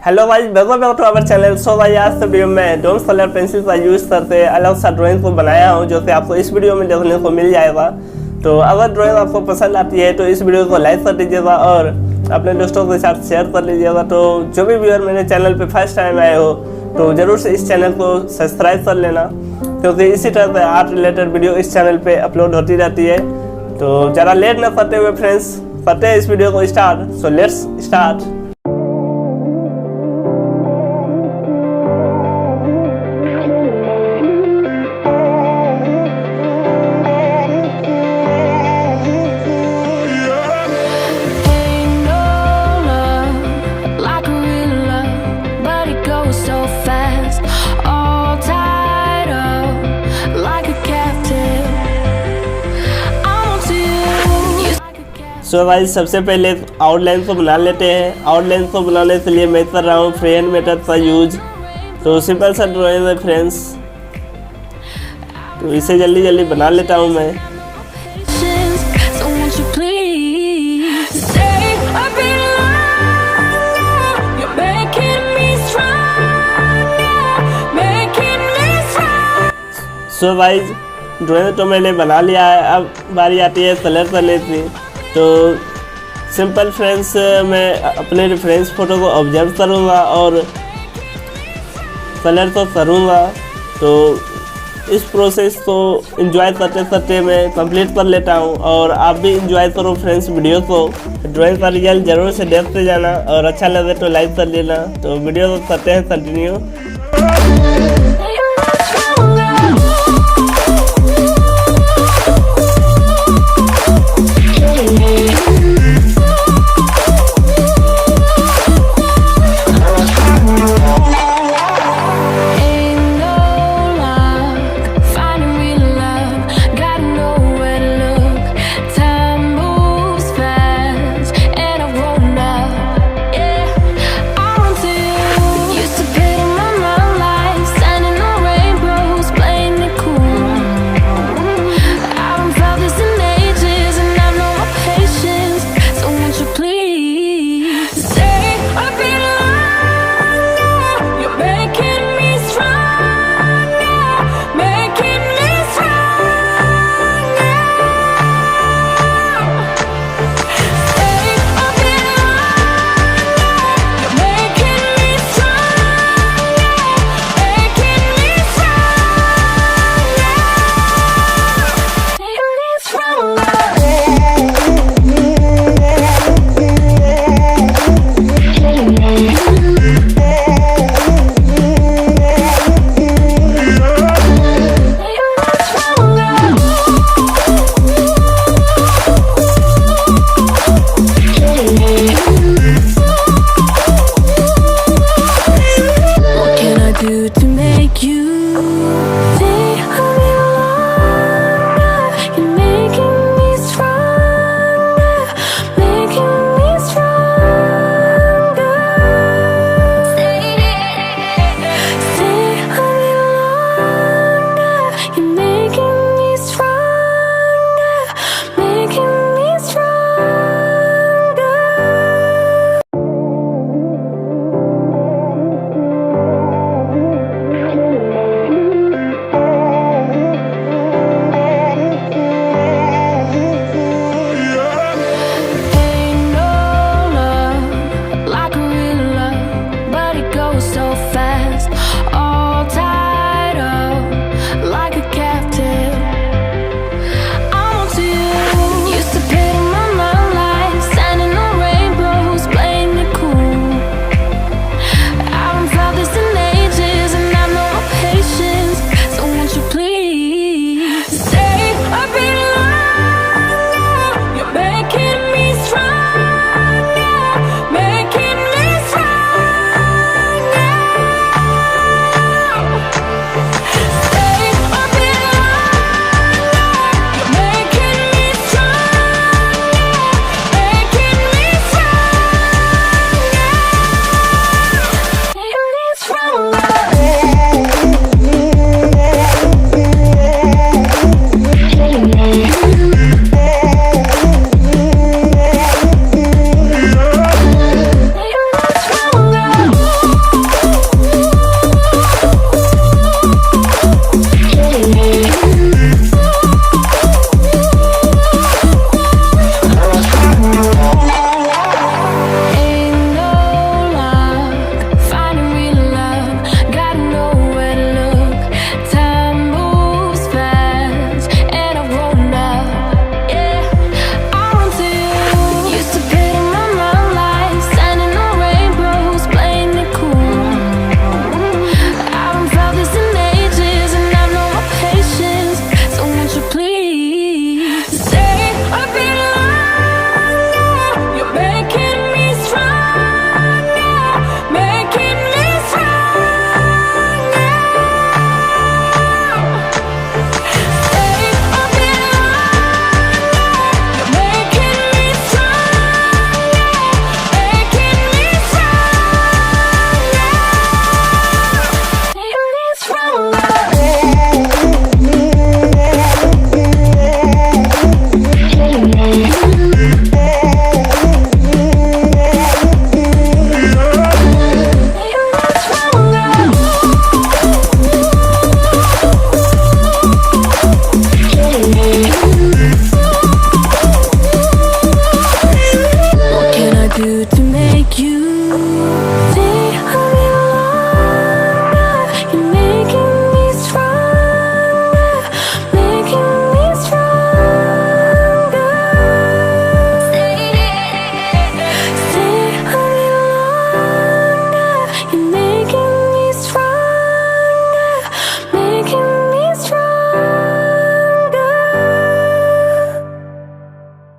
Hello guys, welcome back to our channel. So guys, आज के video में Dom colour pencil का use करके अलग सा ड्राइंग को बनाया हूँ, जो कि आपको इस वीडियो में देखने को मिल जाएगा। तो अगर ड्राइंग आपको पसंद आती है तो इस वीडियो को लाइक कर दीजिएगा और अपने दोस्तों के साथ शेयर कर लीजिएगा। तो जो भी व्यूअर मेरे चैनल पे फर्स्ट टाइम आए हो तो ज़रूर से इस चैनल को सब्सक्राइब कर लेना, क्योंकि इसी तरह से आर्ट रिलेटेड वीडियो इस चैनल पे अपलोड होती रहती है। तो ज़रा लेट न करते हुए फ्रेंड्स, करते हैं इस वीडियो को start. So let's start. So guys, सबसे पहले आउटलाइन को बना लेते हैं। आउटलाइन को बनाने के लिए मैं कर रहा हूँ फ्री हैंड मेथड का यूज। तो सिंपल सा ड्राइंग है फ्रेंड्स, तो इसे जल्दी जल्दी बना लेता हूँ मैं। सो गाइस, ड्राइंग तो मैंने बना लिया है। अब बारी आती है कलर करने की। तो सिंपल फ्रेंड्स, मैं अपने रेफरेंस फ़ोटो को ऑब्जर्व करूँगा और कलर को करूँगा। तो इस प्रोसेस को एंजॉय करते करते मैं कंप्लीट कर लेता हूँ, और आप भी एंजॉय करो फ्रेंड्स वीडियो को। ड्राइंग का रिजल्ट ज़रूर से देखते जाना, और अच्छा लगे तो लाइक कर लेना। तो वीडियो को करते हैं continue. do to make you